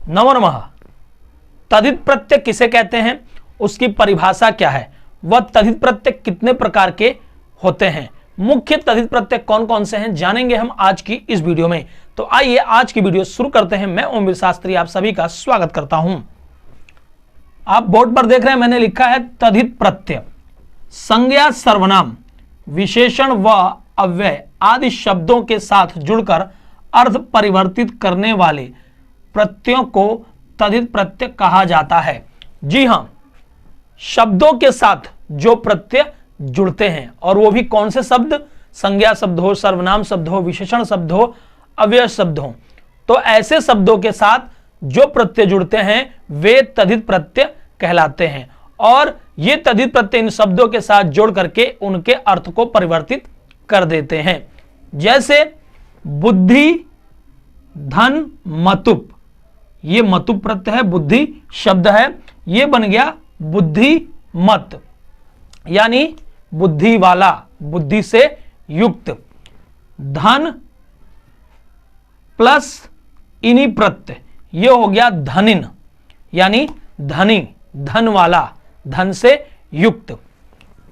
नमो नमः। तद्धित प्रत्यय किसे कहते हैं, उसकी परिभाषा क्या है, वह तद्धित प्रत्यय कितने प्रकार के होते हैं, मुख्य तद्धित प्रत्यय कौन कौन से हैं, जानेंगे हम आज की इस वीडियो में। तो आइए आज की वीडियो शुरू करते हैं। मैं ओमवीर शास्त्री आप सभी का स्वागत करता हूं। आप बोर्ड पर देख रहे हैं, मैंने लिखा है तद्धित प्रत्यय संज्ञा, सर्वनाम, विशेषण व अव्यय आदि शब्दों के साथ जुड़कर अर्थ परिवर्तित करने वाले प्रत्ययों को तद्धित प्रत्यय कहा जाता है। जी हां, शब्दों के साथ जो प्रत्यय जुड़ते हैं, और वो भी कौन से शब्द, संज्ञा शब्द हो, सर्वनाम शब्द हो, विशेषण शब्द हो, अव्यय शब्द हो, तो ऐसे शब्दों के साथ जो प्रत्यय जुड़ते हैं वे तद्धित प्रत्यय कहलाते हैं। और ये तद्धित प्रत्यय इन शब्दों के साथ जोड़ करके उनके अर्थ को परिवर्तित कर देते हैं। जैसे बुद्धि, धन, मतुप, ये मतुप प्रत्यय है, बुद्धि शब्द है, ये बन गया बुद्धिमत, यानी बुद्धि वाला, बुद्धि से युक्त। धन प्लस इनी प्रत्यय, ये हो गया धनिन, यानी धनी, धन वाला, धन से युक्त।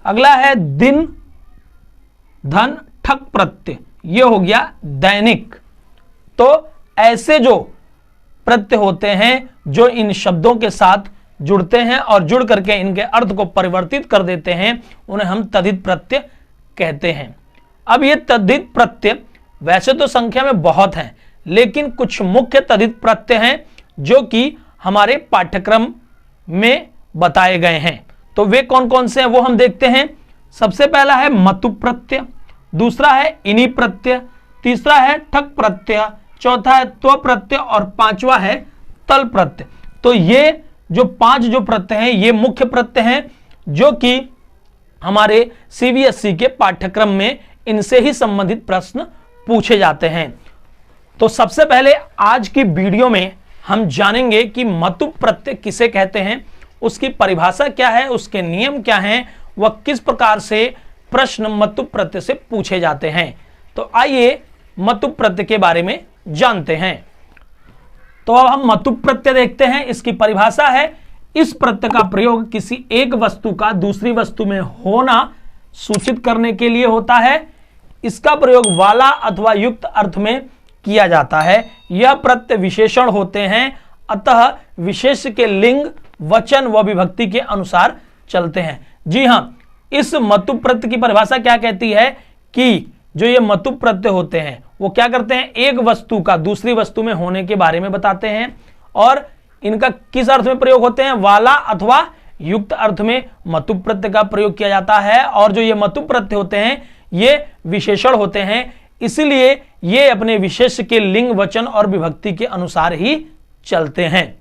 अगला है दिन, धन, ठक प्रत्यय, ये हो गया दैनिक। तो ऐसे जो प्रत्यय होते हैं जो इन शब्दों के साथ जुड़ते हैं और जुड़ करके इनके अर्थ को परिवर्तित कर देते हैं, उन्हें हम तद्धित प्रत्यय कहते हैं। अब ये तद्धित प्रत्यय वैसे तो संख्या में बहुत हैं, लेकिन कुछ मुख्य तद्धित प्रत्यय हैं जो कि हमारे पाठ्यक्रम में बताए गए हैं। तो वे कौन कौन से हैं वो हम देखते हैं। सबसे पहला है मतुप प्रत्यय, दूसरा है इनी प्रत्यय, तीसरा है ठक प्रत्यय, चौथा है त्व प्रत्यय और पांचवा है तल प्रत्यय। तो ये जो पांच जो प्रत्यय हैं ये मुख्य प्रत्यय हैं जो कि हमारे सीबीएसई के पाठ्यक्रम में इनसे ही संबंधित प्रश्न पूछे जाते हैं। तो सबसे पहले आज की वीडियो में हम जानेंगे कि मतुप प्रत्यय किसे कहते हैं, उसकी परिभाषा क्या है, उसके नियम क्या हैं, वह किस प्रकार से प्रश्न मतुप प्रत्यय से पूछे जाते हैं। तो आइए मतुप प्रत्यय के बारे में जानते हैं। तो अब हम मतुप प्रत्यय देखते हैं। इसकी परिभाषा है, इस प्रत्यय का प्रयोग किसी एक वस्तु का दूसरी वस्तु में होना सूचित करने के लिए होता है। इसका प्रयोग वाला अथवा युक्त अर्थ में किया जाता है। यह प्रत्यय विशेषण होते हैं, अतः विशेष के लिंग, वचन व विभक्ति के अनुसार चलते हैं। जी हां, इस मतुप प्रत्यय की परिभाषा क्या कहती है कि जो ये मतुप प्रत्यय होते हैं वो क्या करते हैं, एक वस्तु का दूसरी वस्तु में होने के बारे में बताते हैं, और इनका किस अर्थ में प्रयोग होते हैं, वाला अथवा युक्त अर्थ में मतुप प्रत्यय का प्रयोग किया जाता है। और जो ये मतुप प्रत्यय होते हैं ये विशेषण होते हैं, इसलिए ये अपने विशेष के लिंग, वचन और विभक्ति के अनुसार ही चलते हैं।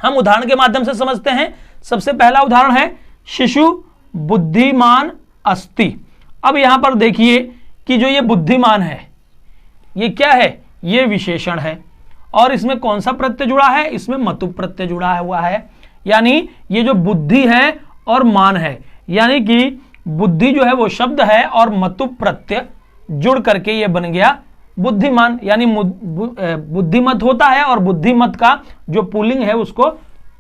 हम उदाहरण के माध्यम से समझते हैं। सबसे पहला उदाहरण है, शिशु बुद्धिमान अस्ति। अब यहां पर देखिए कि जो ये बुद्धिमान है ये क्या है, ये विशेषण है, और इसमें कौन सा प्रत्यय जुड़ा है, इसमें मतुप प्रत्यय जुड़ा हुआ है। यानी ये जो बुद्धि है और मान है, यानी कि बुद्धि जो है वो शब्द है और मतुप प्रत्यय जुड़ करके ये बन गया बुद्धिमान, यानी बुद्धिमत होता है और बुद्धिमत का जो पुल्लिंग है उसको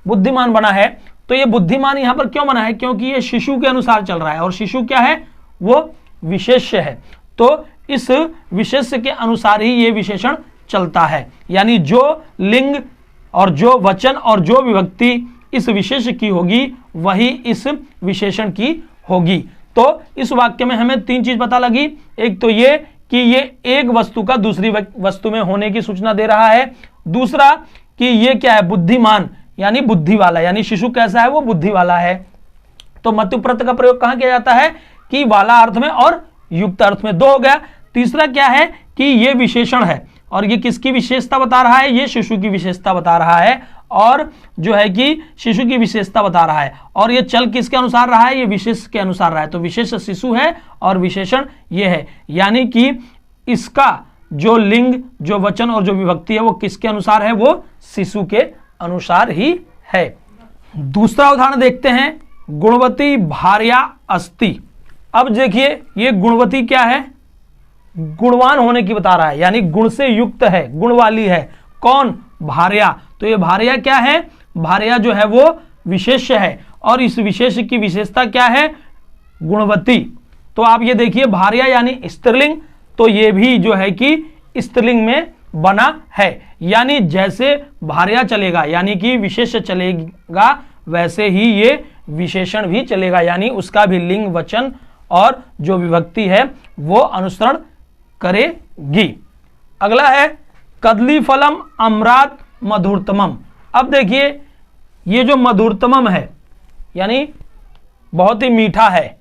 बुद्धिमान बना है। तो ये बुद्धिमान यहां पर क्यों बना है, क्योंकि ये शिशु के अनुसार चल रहा है, और शिशु क्या है, वो विशेष्य है। तो इस विशेष्य के अनुसार ही ये विशेषण चलता है, यानी जो लिंग और जो वचन और जो विभक्ति इस विशेष्य की होगी वही इस विशेषण की होगी। तो इस वाक्य में हमें तीन चीज पता लगी। एक तो ये कि ये एक वस्तु का दूसरी वस्तु में होने की सूचना दे रहा है। दूसरा कि ये क्या है, बुद्धिमान, यानी बुद्धि वाला, यानी शिशु कैसा है, वो बुद्धि वाला है। तो मतुप प्रत्यय का प्रयोग कहां किया जाता है, कि वाला अर्थ में और युक्त अर्थ में। दो हो गया। तीसरा क्या है कि ये विशेषण है, और ये किसकी विशेषता बता रहा है, ये शिशु की विशेषता बता रहा है, और जो है कि शिशु की विशेषता बता रहा है, और ये चल किसके अनुसार रहा है, ये विशेष के अनुसार रहा है। तो विशेष शिशु है और विशेषण ये है, यानी कि इसका जो लिंग, जो वचन और जो विभक्ति है वो किसके अनुसार है, वो शिशु के अनुसार ही है। दूसरा उदाहरण देखते हैं, गुणवती भार्या अस्ति। अब देखिए ये गुणवती क्या है, गुणवान होने की बता रहा है, यानी गुण से युक्त है, गुण वाली है। कौन, भार्या। तो ये भार्या क्या है? भार्या जो है वो विशेष्य है, और इस विशेष्य की विशेषता क्या है? गुणवती। तो आप ये देखिए भार्या यानी स्त्रीलिंग, तो ये भी जो है कि स्त्रीलिंग में बना है, यानी जैसे भार्या चलेगा यानी कि विशेष्य चलेगा, वैसे ही ये विशेषण भी चलेगा, यानी उसका भी लिंग वचन और जो विभक्ति है वो अनुसरण करेगी। अगला है कदली फलम अम्रात मधुरतमम। अब देखिए ये जो मधुरतमम है यानी बहुत ही मीठा है,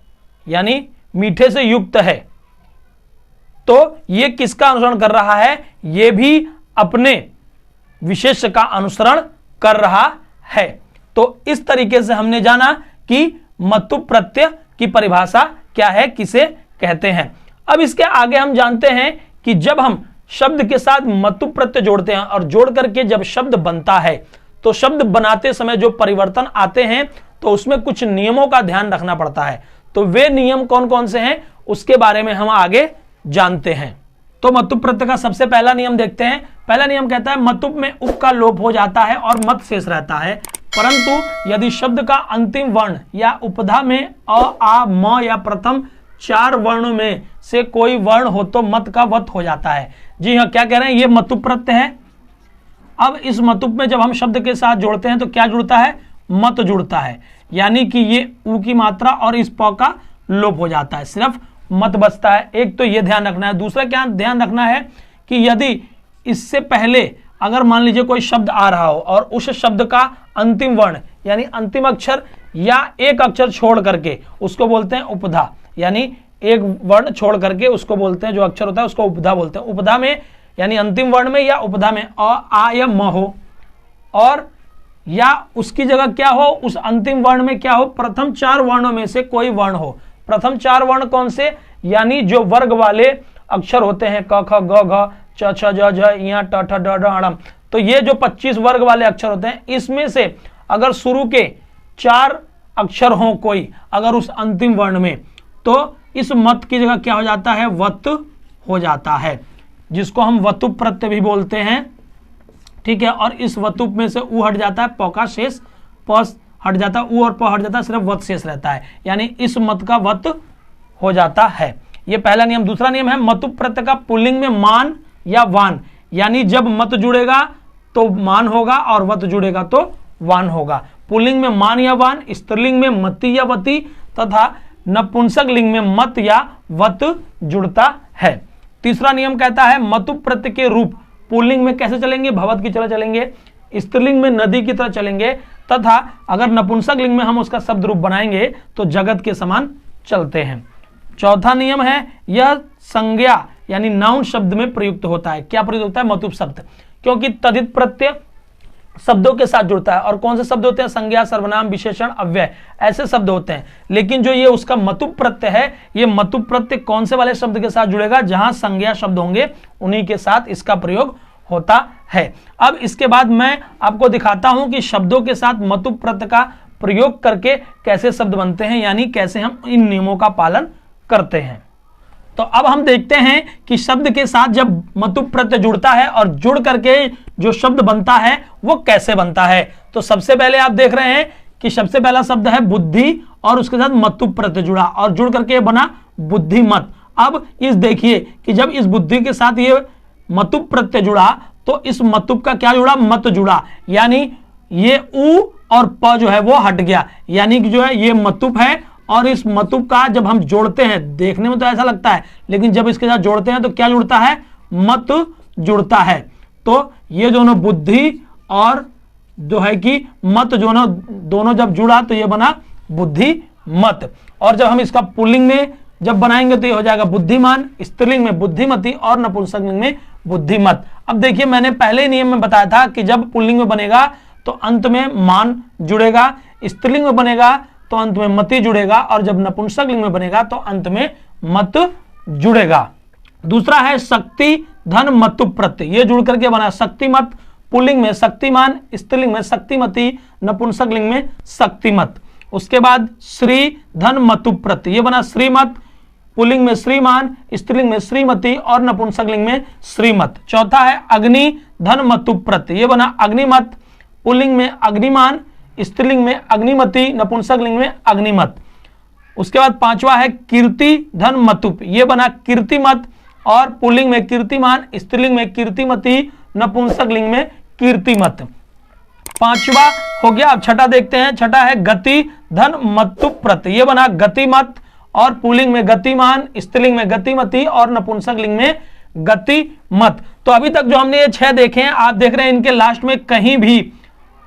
यानी मीठे से युक्त है, तो ये किसका अनुसरण कर रहा है? ये भी अपने विशेष्य का अनुसरण कर रहा है। तो इस तरीके से हमने जाना कि मतु प्रत्यय की परिभाषा क्या है, किसे कहते हैं। अब इसके आगे हम जानते हैं कि जब हम शब्द के साथ मतु प्रत्यय जोड़ते हैं और जोड़ करके जब शब्द बनता है, तो शब्द बनाते समय जो परिवर्तन आते हैं तो उसमें कुछ नियमों का ध्यान रखना पड़ता है। तो वे नियम कौन कौन से हैं उसके बारे में हम आगे जानते हैं। तो मतुप प्रत्यय का सबसे पहला नियम देखते हैं। पहला नियम कहता है मतुप में उप का लोप हो जाता है और मत शेष रहता है, परंतु यदि शब्द का अंतिम वर्ण या उपधा में अ, आ, म या प्रथम 4 वर्णों में से कोई वर्ण हो तो मत का वत हो जाता है। जी हाँ, क्या कह रहे हैं? ये मतुप प्रत्यय है। अब इस मतुप में जब हम शब्द के साथ जोड़ते हैं तो क्या जुड़ता है? मत जुड़ता है, यानी कि ये उ की मात्रा और इस प का लोप हो जाता है, सिर्फ मत बचता है। एक तो ये ध्यान रखना है। दूसरा क्या ध्यान रखना है कि यदि इससे पहले अगर मान लीजिए कोई शब्द आ रहा हो और उस शब्द का अंतिम वर्ण यानी अंतिम अक्षर या एक अक्षर छोड़ करके उसको बोलते हैं उपधा, यानी एक वर्ण छोड़ करके उसको बोलते हैं, जो अक्षर होता है उसको उपधा बोलते हैं। उपधा में यानी अंतिम वर्ण में या उपधा में अ, आ या म हो, और या उसकी जगह क्या हो? उस अंतिम वर्ण में क्या हो? प्रथम 4 वर्णों में से कोई वर्ण हो। प्रथम 4 वर्ण कौन से? यानी जो वर्ग वाले अक्षर होते हैं, क ख ग घ च छ ज झ ञ ट ठ ड ढ ण। तो ये जो 25 वर्ग वाले अक्षर होते हैं, इसमें से अगर शुरू के 4 अक्षर हो कोई अगर उस अंतिम वर्ण में, तो इस मत की जगह क्या हो जाता है? वत हो जाता है, जिसको हम वतुप प्रत्यय भी बोलते हैं। ठीक है, और इस वतुप में से उ हट जाता है, प का शेष प हट जाता है, उ और प हट जाता है, सिर्फ वत शेष रहता है, यानी इस मत का वत हो जाता है। ये पहला नियम। दूसरा नियम है मतुप प्रत्यय का पुल्लिंग में मान या वान, यानी जब मत जुड़ेगा तो मान होगा और वत जुड़ेगा तो वान होगा। पुल्लिंग में मान या वान, स्त्रीलिंग में मति या वती तथा नपुंसक लिंग में मत या वत जुड़ता है। तीसरा नियम कहता है मतुप प्रत्यय के रूप पुल्लिंग में कैसे चलेंगे? भवत की तरह चलेंगे, स्त्रीलिंग में नदी की तरह चलेंगे, तथा अगर नपुंसक लिंग में हम उसका शब्द रूप बनाएंगे तो जगत के समान चलते हैं। चौथा नियम है यह संज्ञा यानी नाउन शब्द में प्रयुक्त होता है। क्या प्रयुक्त होता है? मतुप शब्द, क्योंकि तदित प्रत्यय शब्दों के साथ जुड़ता है। और कौन से शब्द होते हैं? संज्ञा, सर्वनाम, विशेषण, अव्यय, ऐसे शब्द होते हैं। लेकिन जो ये उसका मतुप प्रत्यय है, ये मतुप प्रत्यय कौन से वाले शब्द के साथ जुड़ेगा? जहां संज्ञा शब्द होंगे उन्हीं के साथ इसका प्रयोग होता है। अब इसके बाद मैं आपको दिखाता हूं कि शब्दों के साथ मतुप प्रत्यय का प्रयोग करके कैसे शब्द बनते हैं, यानी कैसे हम इन नियमों का पालन करते हैं। तो अब हम देखते हैं कि शब्द के साथ जब मतुप प्रत्यय जुड़ता है और जुड़ करके जो शब्द बनता है वो कैसे बनता है। तो सबसे पहले आप देख रहे हैं कि सबसे पहला शब्द है बुद्धि और उसके साथ मतुप प्रत्यय जुड़ा और जुड़ करके बना बुद्धिमत। अब इस देखिए कि जब इस बुद्धि के साथ ये मतुप प्रत्यय जुड़ा तो इस मतुप का क्या जुड़ा? मत जुड़ा, यानी ये उ और प जो है वो हट गया, यानी कि जो है ये मतुप है। और इस मतुप का जब हम जोड़ते हैं, देखने में तो ऐसा लगता है, लेकिन जब इसके साथ जोड़ते हैं तो क्या जुड़ता है? मत जुड़ता है। तो ये दोनों बुद्धि और जो है कि मत दोनों जब जुड़ा तो ये बना बुद्धिमत। और जब हम इसका पुल्लिंग में जब बनाएंगे तो ये हो जाएगा बुद्धिमान, स्त्रीलिंग में बुद्धिमती और नपुंसक लिंग में बुद्धिमत। अब देखिए मैंने पहले ही नियम में बताया था कि जब पुल्लिंग में बनेगा तो अंत में मान जुड़ेगा, स्त्रीलिंग में बनेगा तो अंत में मति जुड़ेगा, और जब नपुंसक लिंग में बनेगा तो अंत में मत जुड़ेगा। दूसरा है शक्ति धन मतुप प्रत्यय, ये जुड़ करके बना शक्तिमत, पुल्लिंग में शक्तिमान, स्त्रीलिंग में शक्तिमती, नपुंसक लिंग में शक्तिमत। उसके बाद श्री धन मतुप प्रत्यय, ये बना श्रीमत, पुल्लिंग में श्रीमान, स्त्रीलिंग में श्रीमती और नपुंसकलिंग में श्रीमत। चौथा है अग्नि धन मतुप प्रत्यय, ये बना अग्निमत, पुल्लिंग में अग्निमान, स्त्रीलिंग में अग्निमती, नपुंसकलिंग में अग्निमत। उसके बाद पांचवा है कीर्ति धन मतुप, ये बना कीर्तिमत और पुल्लिंग में कीर्तिमान, स्त्रीलिंग में कीर्तिमती, नपुंसकलिंग में कीर्तिमत। पांचवा हो गया। अब छठा देखते हैं, छठा है गति धन मतुप प्रत्यय, ये बना गतिमत और पुल्लिंग में गतिमान, स्त्रीलिंग में गतिमती और नपुंसकलिंग में गतिमत। तो अभी तक जो हमने ये 6 देखे हैं, आप देख रहे हैं इनके लास्ट में कहीं भी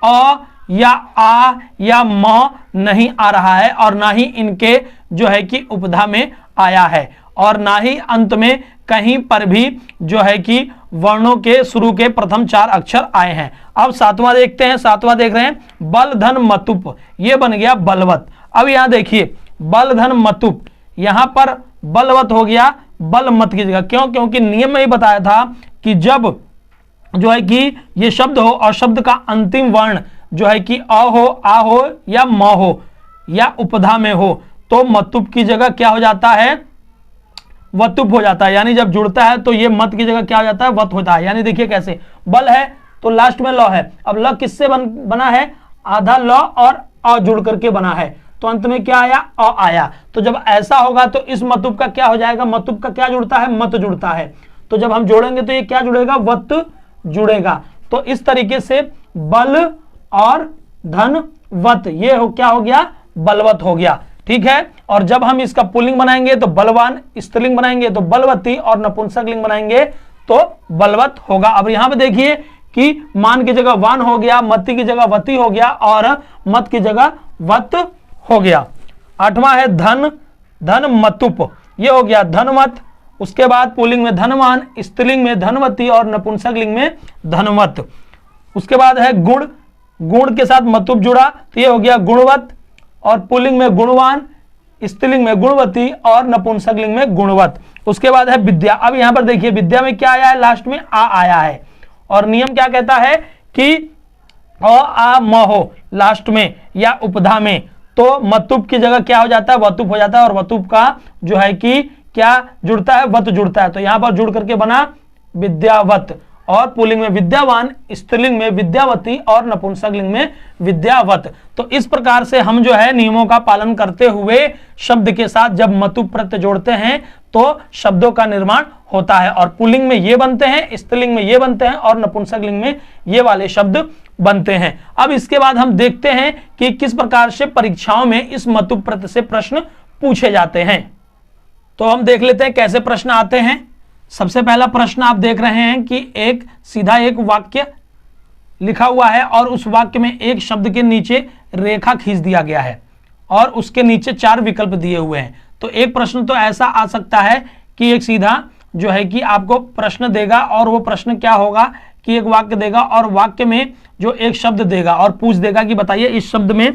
अ या आ या म नहीं आ रहा है और ना ही इनके जो है कि उपधा में आया है और ना ही अंत में कहीं पर भी जो है कि वर्णों के शुरू के प्रथम 4 अक्षर आए हैं। अब सातवां देखते हैं, सातवां देख रहे हैं बल धन मतुप, ये बन गया बलवत। अब यहां देखिए बल धन मतुप, यहां पर बलवत हो गया बलमत की जगह। क्यों? क्योंकि नियम में ही बताया था कि जब जो है कि ये शब्द हो और शब्द का अंतिम वर्ण जो है कि अ हो, आ हो या म हो या उपधा में हो तो मतुप की जगह क्या हो जाता है? वतुप हो जाता है। यानी जब जुड़ता है तो ये मत की जगह क्या हो जाता है? वत होता है। यानी देखिए कैसे, बल है तो लास्ट में ल है। अब ल किससे बना है? आधा ल और अ जुड़ करके बना है, तो अंत में क्या आया? अ आया। तो जब ऐसा होगा तो इस मतुप का क्या हो जाएगा? मतुप का क्या जुड़ता है? मत जुड़ता है। तो जब हम जोड़ेंगे तो ये क्या जुड़ेगा? वत जुड़ेगा। तो इस तरीके से बल और धन वत, ये हो क्या हो गया? बलवत हो गया। ठीक है। और जब हम इसका पुल्लिंग बनाएंगे तो बलवान, स्त्रीलिंग बनाएंगे तो बलवती और नपुंसकलिंग बनाएंगे तो बलवत होगा। अब यहां पे देखिए कि मान की जगह वान हो गया, मती की जगह वती हो गया और मत की जगह वत हो गया। आठवां है धन धन मतुप, ये हो गया धनवत। उसके बाद पुल्लिंग में धनवान, स्त्रीलिंग में धनवती और नपुंसकलिंग में धनवत। उसके बाद है गुण, गुण के साथ मतुप जुड़ा तो ये हो गया गुणवत और पुल्लिंग में गुणवान, स्त्रीलिंग में गुणवती और नपुंसकलिंग में गुणवत। उसके बाद है विद्या। अब यहां पर देखिए विद्या में क्या आया है? लास्ट में आ आया है और नियम क्या कहता है कि अ आ म हो लास्ट में या उपधा में तो मतुप की जगह क्या हो जाता है? वतुप हो जाता है और वतुप का जो है कि क्या जुड़ता है? वत जुड़ता है। तो यहां पर जुड़ करके बना विद्यावत और पुल्लिंग में विद्यावान, स्त्रीलिंग में विद्यावती और नपुंसकलिंग में विद्यावत। तो इस प्रकार से हम जो है नियमों का पालन करते हुए शब्द के साथ जब मतुप प्रत्यय जोड़ते हैं तो शब्दों का निर्माण होता है और पुल्लिंग में ये बनते हैं, स्त्रीलिंग में ये बनते हैं और नपुंसकलिंग में ये वाले शब्द बनते हैं। अब इसके बाद हम देखते हैं कि किस प्रकार से परीक्षाओं में इस मतुप प्रत्यय से प्रश्न पूछे जाते हैं। तो हम देख लेते हैं कैसे प्रश्न आते हैं। सबसे पहला प्रश्न आप देख रहे हैं कि एक सीधा एक वाक्य लिखा हुआ है और उस वाक्य में एक शब्द के नीचे रेखा खींच दिया गया है और उसके नीचे 4 विकल्प दिए हुए हैं। तो एक प्रश्न तो ऐसा आ सकता है कि एक सीधा जो है कि आपको प्रश्न देगा और वो प्रश्न क्या होगा कि एक वाक्य देगा और वाक्य में जो एक शब्द देगा और पूछ देगा कि बताइए इस शब्द में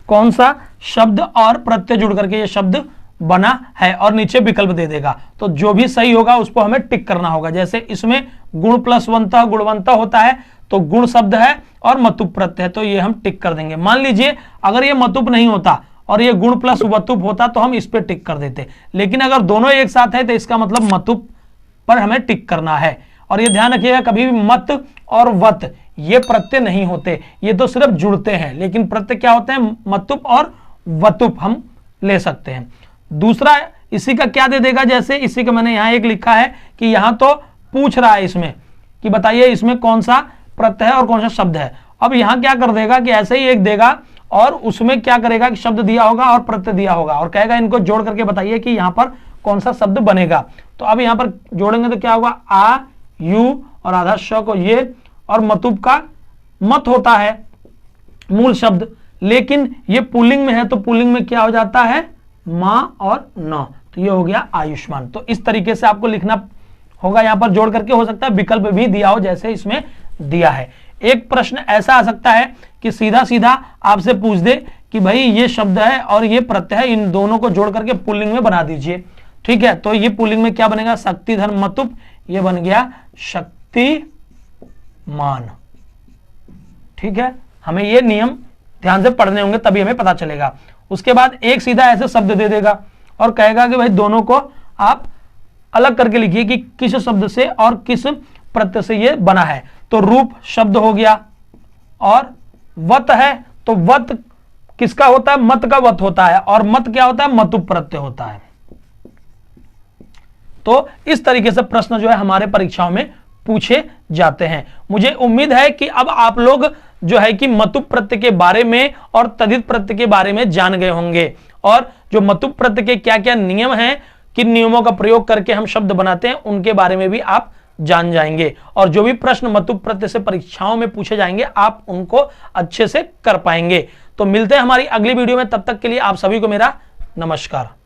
कौन सा शब्द और प्रत्यय जुड़ करके ये शब्द बना है और नीचे विकल्प दे देगा। तो जो भी सही होगा उसको हमें टिक करना होगा। जैसे इसमें गुण प्लस वंता गुणवंता होता है तो गुण शब्द है और मतुप प्रत्यय है तो ये हम टिक कर देंगे। मान लीजिए अगर ये मतुप नहीं होता और ये गुण प्लस वतुप होता तो हम इस पे टिक कर देते, लेकिन अगर दोनों एक साथ है तो इसका मतलब मतुप पर हमें टिक करना है। और ये ध्यान रखिएगा कभी भी मत और वत ये प्रत्यय नहीं होते, ये तो सिर्फ जुड़ते हैं, लेकिन प्रत्यय क्या होते हैं? मतुप और वतुप हम ले सकते हैं। दूसरा इसी का क्या दे देगा? जैसे इसी का मैंने यहां एक लिखा है कि यहां तो पूछ रहा है इसमें कि बताइए इसमें कौन सा प्रत्यय है और कौन सा शब्द है। अब यहां क्या कर देगा कि ऐसे ही एक देगा और उसमें क्या करेगा कि शब्द दिया होगा और प्रत्यय दिया होगा और कहेगा इनको जोड़ करके बताइए कि यहां पर कौन सा शब्द बनेगा। तो अब यहां पर जोड़ेंगे तो क्या होगा? आ, यू और आधा श को ये और मतुप का मत होता है मूल शब्द, लेकिन ये पुल्लिंग में है तो पुल्लिंग में क्या हो जाता है? मां और न। तो ये हो गया आयुष्मान। तो इस तरीके से आपको लिखना होगा, यहां पर जोड़ करके हो सकता है विकल्प भी दिया हो जैसे इसमें दिया है। एक प्रश्न ऐसा आ सकता है कि सीधा सीधा आपसे पूछ दे कि भाई ये शब्द है और ये प्रत्यय है, इन दोनों को जोड़ करके पुल्लिंग में बना दीजिए। ठीक है, तो ये पुल्लिंग में क्या बनेगा? शक्ति धन मतुप, ये बन गया शक्तिमान। ठीक है, हमें ये नियम ध्यान से पढ़ने होंगे तभी हमें पता चलेगा। उसके बाद एक सीधा ऐसे शब्द दे देगा और कहेगा कि भाई दोनों को आप अलग करके लिखिए कि किस शब्द से और किस प्रत्यय से ये बना है। तो रूप शब्द हो गया, और वत है तो वत किसका होता है, मत का वत होता है, और मत क्या होता है, मतु प्रत्यय होता है। तो इस तरीके से प्रश्न जो है हमारे परीक्षाओं में पूछे जाते हैं। मुझे उम्मीद है कि अब आप लोग जो है कि मतु प्रत्यय के बारे में और तद्धित प्रत्यय के बारे में जान गए होंगे, और जो मतु प्रत्यय के क्या क्या नियम हैं, किन नियमों का प्रयोग करके हम शब्द बनाते हैं, उनके बारे में भी आप जान जाएंगे। और जो भी प्रश्न मतु प्रत्यय से परीक्षाओं में पूछे जाएंगे आप उनको अच्छे से कर पाएंगे। तो मिलते हैं हमारी अगली वीडियो में, तब तक के लिए आप सभी को मेरा नमस्कार।